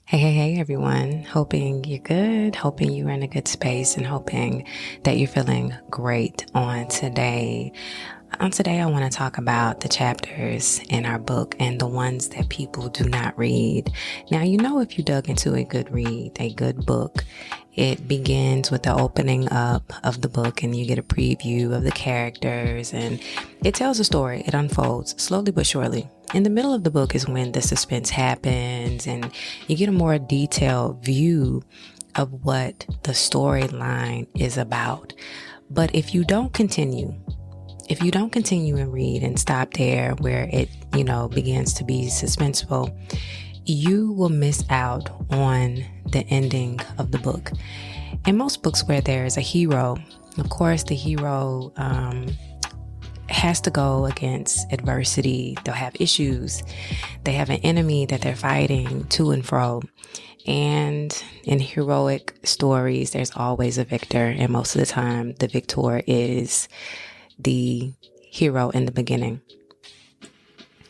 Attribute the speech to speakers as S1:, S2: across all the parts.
S1: Hey, everyone. Hoping you're good, hoping you're in a good space, and hoping that you're feeling great on today. Today, I want to talk about the chapters in our book and the ones that people do not read. Now, if you dug into a good read, a good book, it begins with the opening up of the book and you get a preview of the characters and it tells a story. It unfolds slowly but surely. In the middle of the book is when the suspense happens and you get a more detailed view of what the storyline is about. But if you don't continue and read and stop there where it, begins to be suspenseful, you will miss out on the ending of the book. In most books where there is a hero, of course, the hero has to go against adversity. They'll have issues. They have an enemy that they're fighting to and fro. And in heroic stories, there's always a victor. And most of the time, the victor is the hero in the beginning.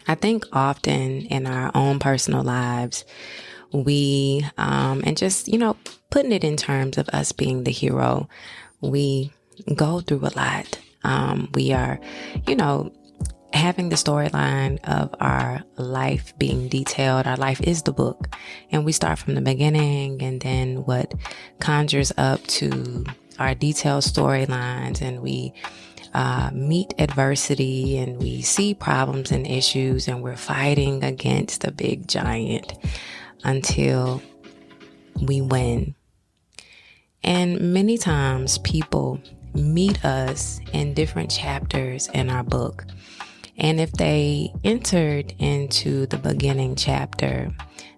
S1: I think often in our own personal lives, we, and just, putting it in terms of us being the hero, we go through a lot. We are, having the storyline of our life being detailed. Our life is the book. And we start from the beginning and then what conjures up to our detailed storylines, and we meet adversity and we see problems and issues and we're fighting against a big giant until we win. And many times people meet us in different chapters in our book. And if they entered into the beginning chapter,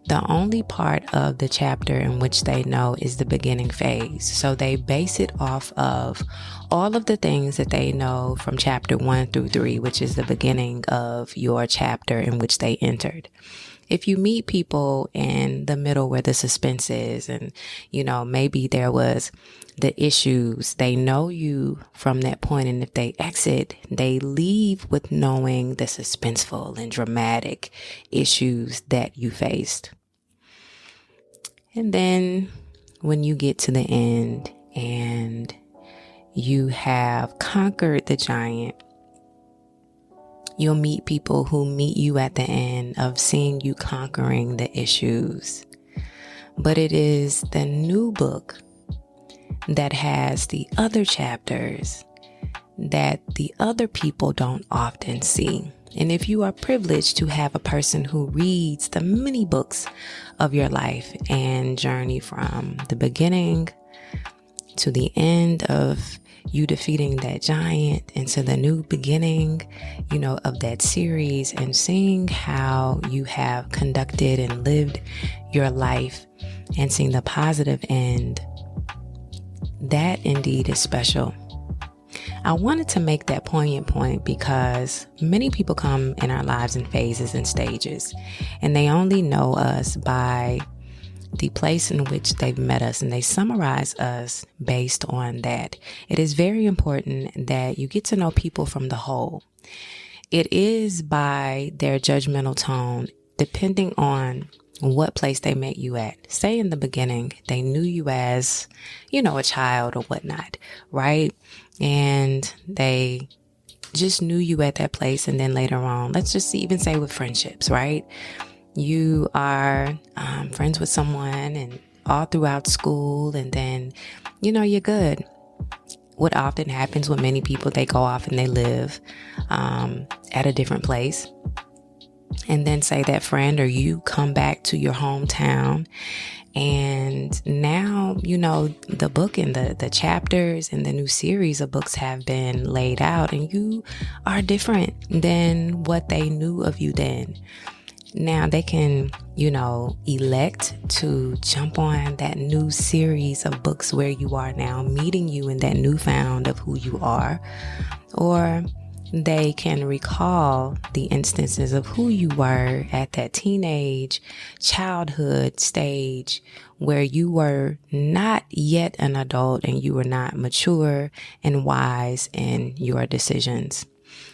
S1: the only part of the chapter in which they know is the beginning phase. So they base it off of all of the things that they know from chapter 1 through 3, which is the beginning of your chapter in which they entered. If you meet people in the middle where the suspense is and, maybe there was the issues, they know you from that point. And if they exit, they leave with knowing the suspenseful and dramatic issues that you faced. And then when you get to the end and you have conquered the giant, you'll meet people who meet you at the end of seeing you conquering the issues. But it is the new book that has the other chapters that the other people don't often see. And if you are privileged to have a person who reads the many books of your life and journey from the beginning to the end of you defeating that giant into the new beginning, of that series and seeing how you have conducted and lived your life and seeing the positive end, that indeed is special. I wanted to make that poignant point because many people come in our lives in phases and stages, and they only know us by the place in which they've met us, and they summarize us based on that. It is very important that you get to know people from the whole. It is by their judgmental tone, depending on what place they met you at. Say in the beginning, they knew you as, a child or whatnot, right? And they just knew you at that place. And then later on, let's just even say with friendships, right? You are friends with someone and all throughout school, and then, you're good. What often happens with many people, they go off and they live at a different place. And then say that friend or you come back to your hometown, and now, the book and the chapters and the new series of books have been laid out, and you are different than what they knew of you then. Now they can, elect to jump on that new series of books where you are now, meeting you in that newfound of who you are, or they can recall the instances of who you were at that teenage childhood stage where you were not yet an adult and you were not mature and wise in your decisions.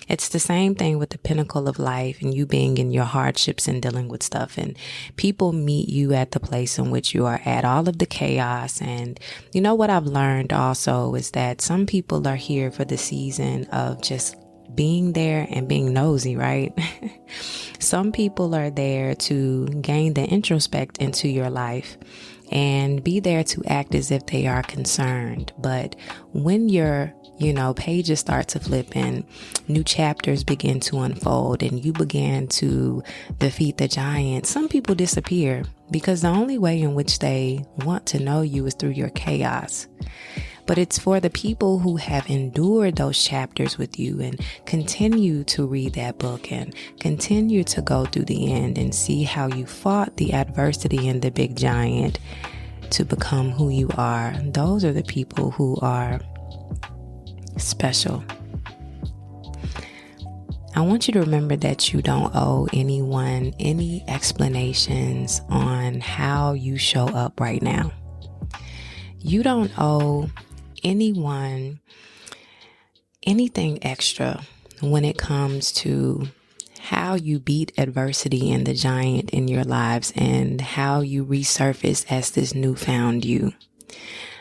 S1: It's the same thing with the pinnacle of life and you being in your hardships and dealing with stuff. And people meet you at the place in which you are at, all of the chaos. And you know what I've learned also is that some people are here for the season of just being there and being nosy, right? Some people are there to gain the introspect into your life and be there to act as if they are concerned. But when your pages start to flip and new chapters begin to unfold and you begin to defeat the giant, some people disappear because the only way in which they want to know you is through your chaos. But it's for the people who have endured those chapters with you and continue to read that book and continue to go through the end and see how you fought the adversity and the big giant to become who you are. Those are the people who are special. I want you to remember that you don't owe anyone any explanations on how you show up right now. You don't owe anyone anything extra when it comes to how you beat adversity and the giant in your lives and how you resurface as this newfound you.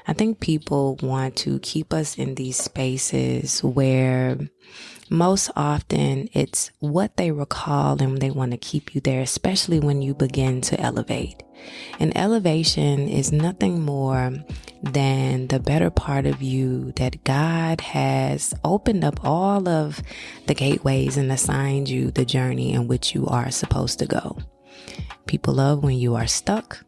S1: I think people want to keep us in these spaces where most often it's what they recall and they want to keep you there, especially when you begin to elevate. And elevation is nothing more than the better part of you that God has opened up all of the gateways and assigned you the journey in which you are supposed to go. People love when you are stuck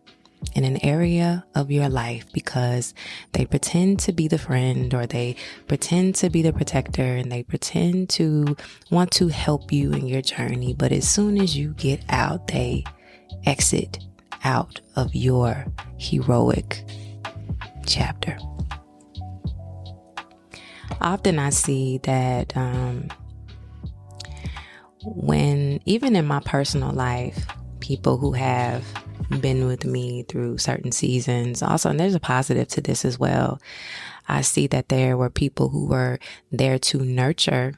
S1: in an area of your life because they pretend to be the friend or they pretend to be the protector and they pretend to want to help you in your journey. But as soon as you get out, they exit out of your heroic chapter. Often I see that when, even in my personal life, people who have been with me through certain seasons also, and there's a positive to this as well, I see that there were people who were there to nurture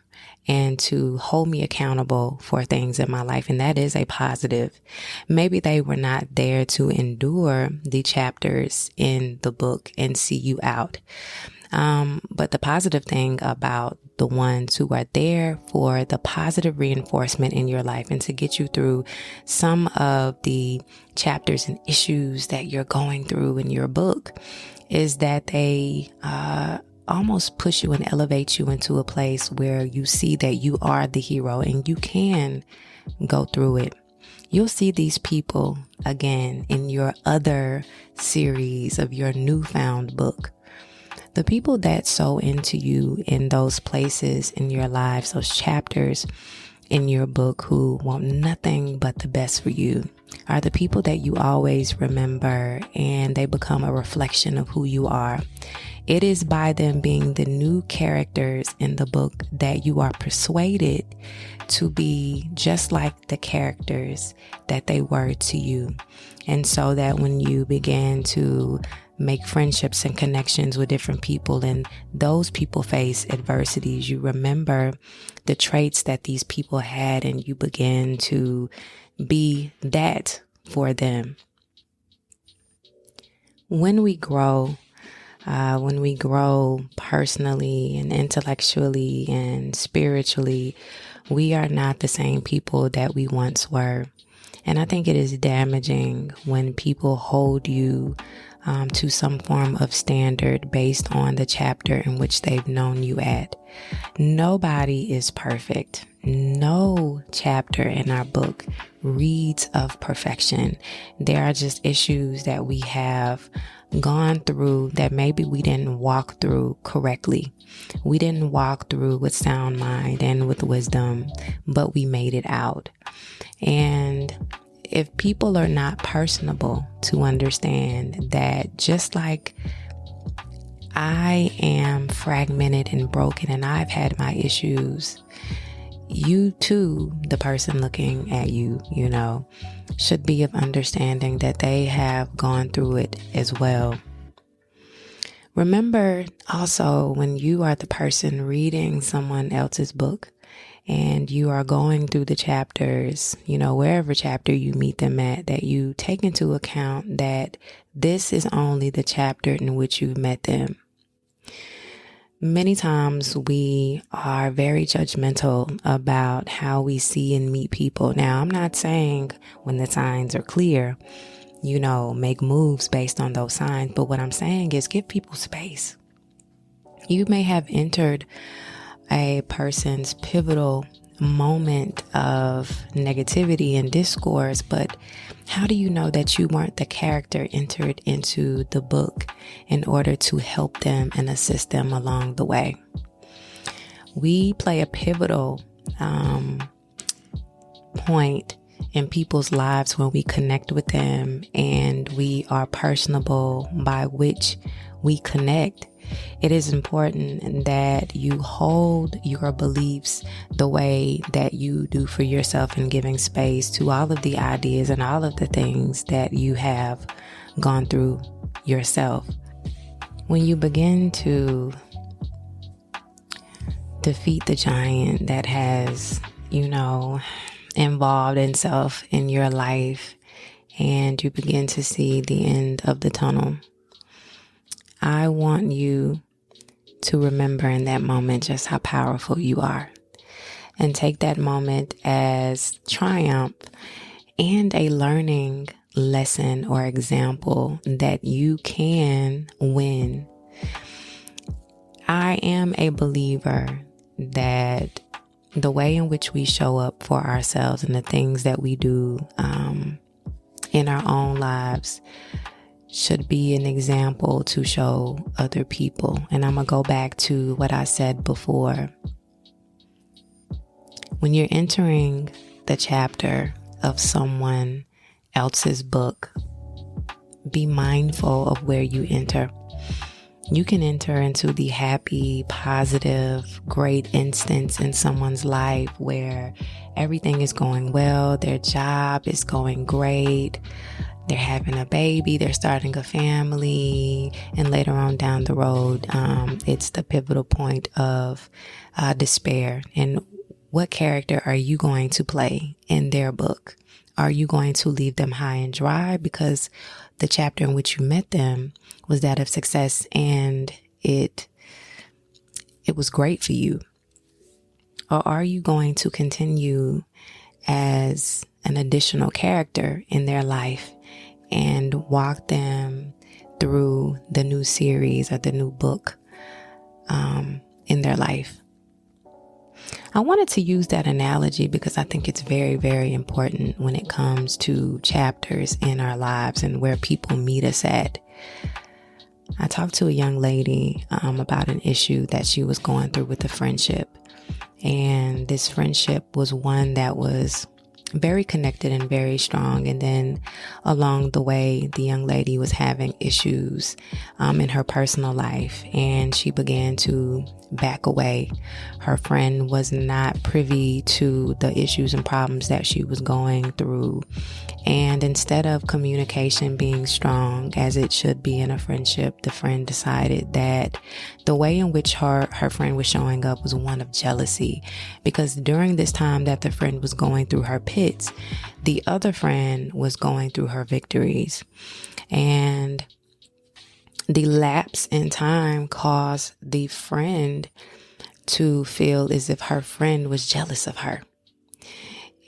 S1: and to hold me accountable for things in my life. And that is a positive. Maybe they were not there to endure the chapters in the book and see you out. But the positive thing about the ones who are there for the positive reinforcement in your life and to get you through some of the chapters and issues that you're going through in your book is that they almost push you and elevate you into a place where you see that you are the hero and you can go through it. You'll see these people again in your other series of your newfound book. The people that sow into you in those places in your lives, those chapters in your book who want nothing but the best for you, are the people that you always remember, and they become a reflection of who you are. It is by them being the new characters in the book that you are persuaded to be just like the characters that they were to you. And so that when you begin to make friendships and connections with different people and those people face adversities, you remember the traits that these people had and you begin to be that for them. When we grow personally and intellectually and spiritually, we are not the same people that we once were. And I think it is damaging when people hold you to some form of standard based on the chapter in which they've known you at. Nobody is perfect. No chapter in our book reads of perfection. There are just issues that we have gone through that maybe we didn't walk through correctly. We didn't walk through with sound mind and with wisdom, but we made it out. And if people are not personable to understand that just like I am fragmented and broken and I've had my issues, you too, the person looking at you, should be of understanding that they have gone through it as well. Remember also when you are the person reading someone else's book and you are going through the chapters, wherever chapter you meet them at, that you take into account that this is only the chapter in which you met them. Many times we are very judgmental about how we see and meet people. Now, I'm not saying when the signs are clear, make moves based on those signs. But what I'm saying is give people space. You may have entered a person's pivotal moment of negativity and discourse, but how do you know that you weren't the character entered into the book in order to help them and assist them along the way? We play a pivotal point in people's lives when we connect with them, and we are personable by which we connect. It is important that you hold your beliefs the way that you do for yourself, and giving space to all of the ideas and all of the things that you have gone through yourself. When you begin to defeat the giant that has, involved itself in your life, and you begin to see the end of the tunnel, I want you to remember in that moment just how powerful you are, and take that moment as triumph and a learning lesson or example that you can win. I am a believer that the way in which we show up for ourselves and the things that we do in our own lives should be an example to show other people. And I'm going to go back to what I said before. When you're entering the chapter of someone else's book, be mindful of where you enter. You can enter into the happy, positive, great instance in someone's life where everything is going well, their job is going great, they're having a baby, they're starting a family, and later on down the road, it's the pivotal point of despair. And what character are you going to play in their book? Are you going to leave them high and dry because the chapter in which you met them was that of success and it was great for you? Or are you going to continue as an additional character in their life and walk them through the new series or the new book in their life? I wanted to use that analogy because I think it's very, very important when it comes to chapters in our lives and where people meet us at. I talked to a young lady about an issue that she was going through with a friendship. And this friendship was one that was very connected and very strong. And then along the way, the young lady was having issues in her personal life, and she began to back away. Her friend was not privy to the issues and problems that she was going through. And instead of communication being strong as it should be in a friendship, the friend decided that the way in which her friend was showing up was one of jealousy, because during this time that the friend was going through her pits, the other friend was going through her victories. And the lapse in time caused the friend to feel as if her friend was jealous of her.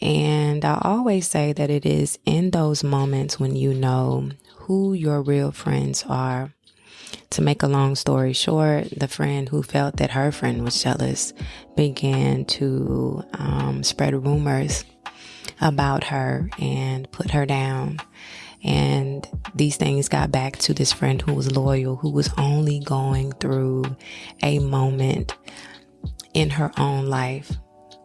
S1: And I always say that it is in those moments when you know who your real friends are. To make a long story short, the friend who felt that her friend was jealous began to spread rumors about her and put her down. And these things got back to this friend who was loyal, who was only going through a moment in her own life,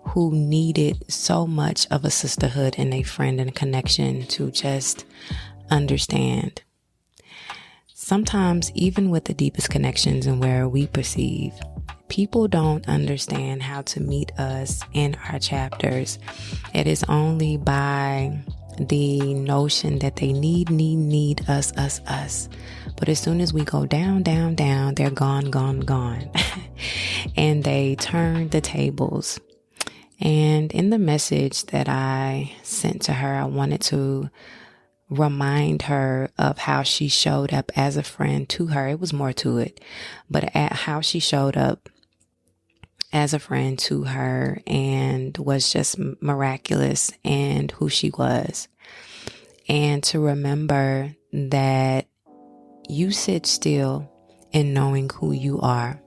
S1: who needed so much of a sisterhood and a friend and a connection to just understand. Sometimes, even with the deepest connections and where we perceive, people don't understand how to meet us in our chapters. It is only by the notion that they need us. But as soon as we go down, they're gone. And they turn the tables. And in the message that I sent to her, I wanted to remind her of how she showed up as a friend to her. It was more to it, but at how she showed up as a friend to her and was just miraculous in who she was. And to remember that you sit still in knowing who you are.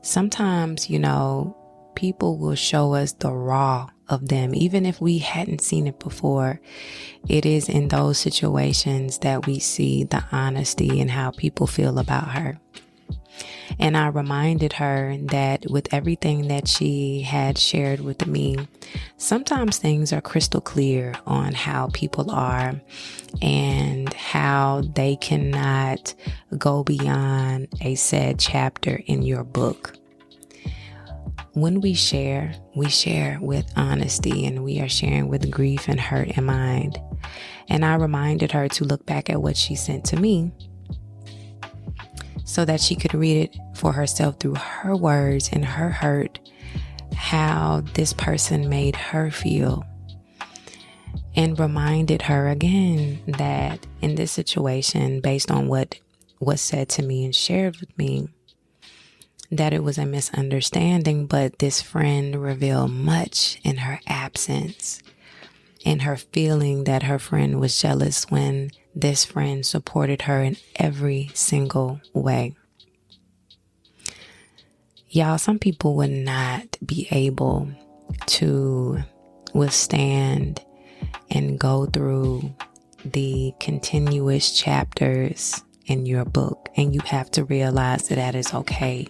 S1: Sometimes, people will show us the raw of them, even if we hadn't seen it before. It is in those situations that we see the honesty and how people feel about her. And I reminded her that with everything that she had shared with me, sometimes things are crystal clear on how people are and how they cannot go beyond a said chapter in your book. When we share with honesty, and we are sharing with grief and hurt in mind. And I reminded her to look back at what she sent to me so that she could read it for herself through her words and her hurt, how this person made her feel. And reminded her again that in this situation, based on what was said to me and shared with me, that it was a misunderstanding, but this friend revealed much in her absence, and her feeling that her friend was jealous when this friend supported her in every single way. Y'all, some people would not be able to withstand and go through the continuous chapters in your book, and you have to realize that is okay.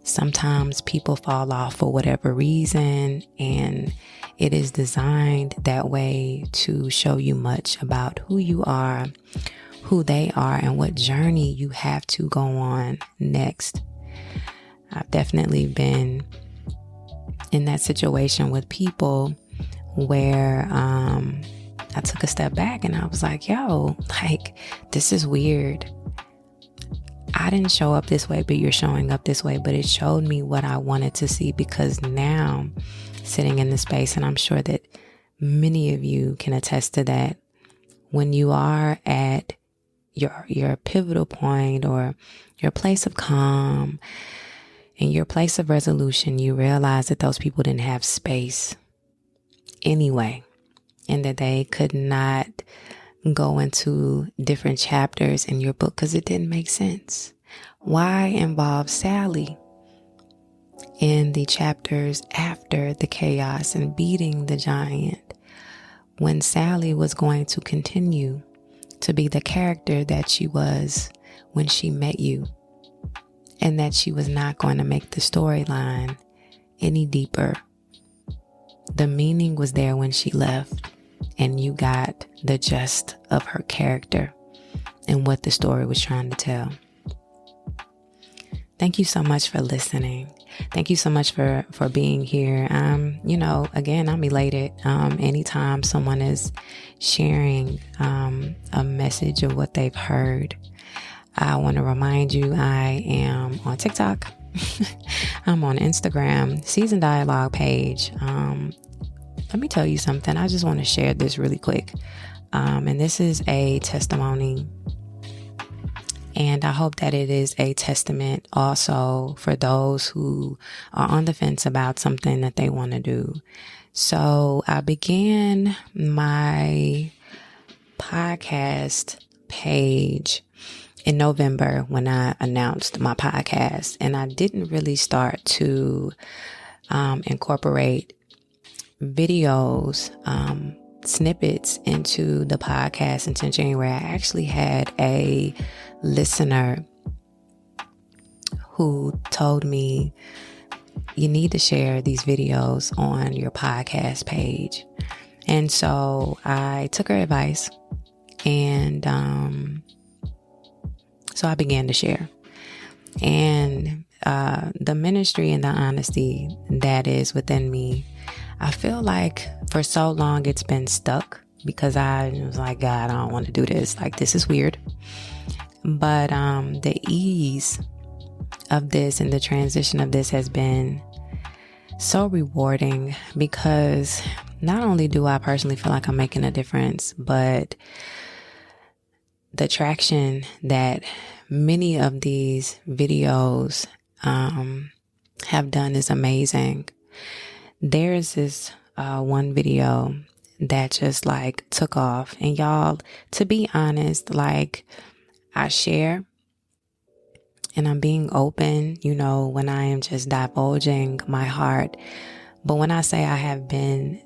S1: Sometimes people fall off for whatever reason, and it is designed that way to show you much about who you are, who they are, and what journey you have to go on next. I've definitely been in that situation with people where I took a step back and I was like, this is weird. I didn't show up this way, but you're showing up this way. But it showed me what I wanted to see, because now sitting in the space, and I'm sure that many of you can attest to that, when you are at your pivotal point or your place of calm and your place of resolution, you realize that those people didn't have space anyway, and that they could not go into different chapters in your book because it didn't make sense. Why involve Sally in the chapters after the chaos and beating the giant when Sally was going to continue to be the character that she was when she met you, and that she was not going to make the storyline any deeper? The meaning was there when she left, and you got the gist of her character and what the story was trying to tell. Thank you so much for listening. Thank you so much for being here. Again, I'm elated anytime someone is sharing a message of what they've heard. I want to remind you, I am on TikTok. I'm on Instagram, Season Dialogue page. Let me tell you something. I just want to share this really quick. And this is a testimony. And I hope that it is a testament also for those who are on the fence about something that they want to do. So I began my podcast page in November when I announced my podcast. And I didn't really start to incorporate videos, snippets into the podcast until January. I actually had a listener who told me, you need to share these videos on your podcast page. And so I took her advice, and so I began to share. And the ministry and the honesty that is within me, I feel like for so long it's been stuck because I was like, God, I don't want to do this. Like, this is weird. But the ease of this and the transition of this has been so rewarding because not only do I personally feel like I'm making a difference, but the traction that many of these videos have done is amazing. There's this one video that just like took off, and y'all, to be honest, like I share and I'm being open, when I am just divulging my heart. But when I say I have been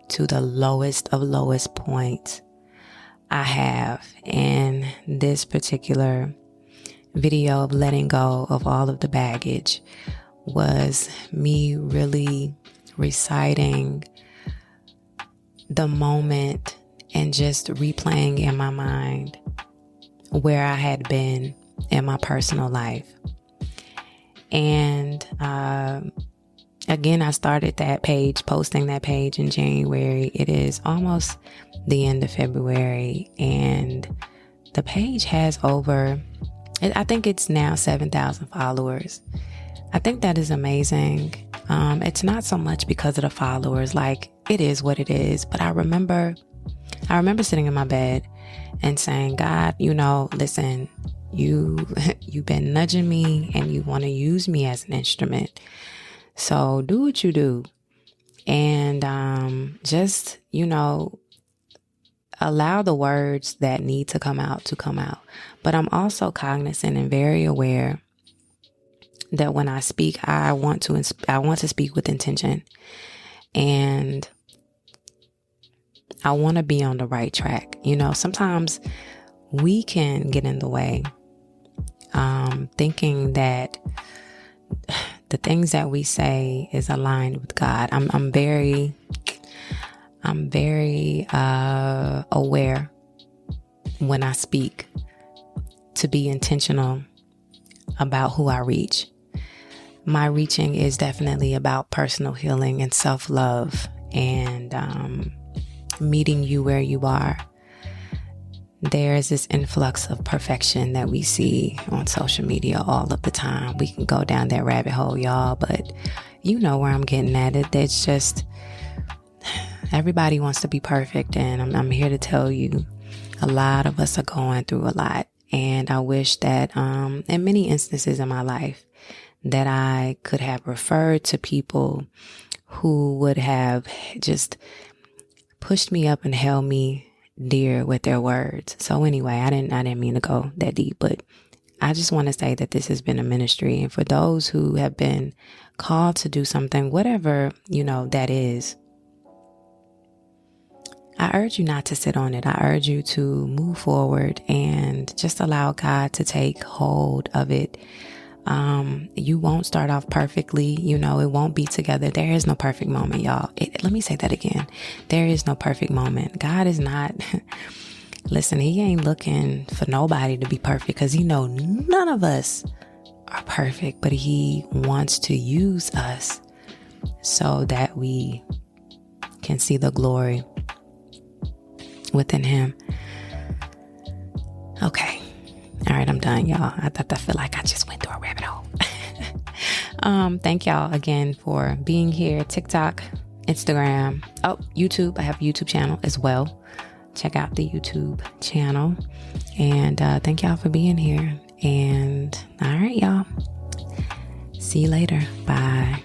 S1: to the lowest of lowest points, I have. And this particular video of letting go of all of the baggage was me really reciting the moment and just replaying in my mind where I had been in my personal life. And again, I started that page, posting that page in January. It is almost the end of February, and the page has I think it's now 7,000 followers. I think that is amazing. It's not so much because of the followers, like it is what it is. But I remember sitting in my bed and saying, God, listen, you've been nudging me and you want to use me as an instrument. So do what you do. And just, allow the words that need to come out to come out. But I'm also cognizant and very aware that when I speak, I want to speak with intention, and I want to be on the right track. Sometimes we can get in the way, thinking that the things that we say is aligned with God. I'm very aware when I speak to be intentional about who I reach. My reaching is definitely about personal healing and self-love, and meeting you where you are. There's this influx of perfection that we see on social media all of the time. We can go down that rabbit hole, y'all, but you know where I'm getting at. It's just everybody wants to be perfect, and I'm here to tell you a lot of us are going through a lot. And I wish that in many instances in my life that I could have referred to people who would have just pushed me up and held me dear with their words. So anyway, I didn't mean to go that deep, but I just want to say that this has been a ministry. And for those who have been called to do something, whatever, that is, I urge you not to sit on it. I urge you to move forward and just allow God to take hold of it. You won't start off perfectly. It won't be together. There is no perfect moment, y'all. Let me say that again. There is no perfect moment. God is not, listen, he ain't looking for nobody to be perfect, because none of us are perfect, but he wants to use us so that we can see the glory within him. Okay. All right, I'm done, y'all. I feel like I just went through a rabbit hole. Thank y'all again for being here. TikTok, Instagram, YouTube. I have a YouTube channel as well. Check out the YouTube channel. And thank y'all for being here. And all right, y'all. See you later. Bye.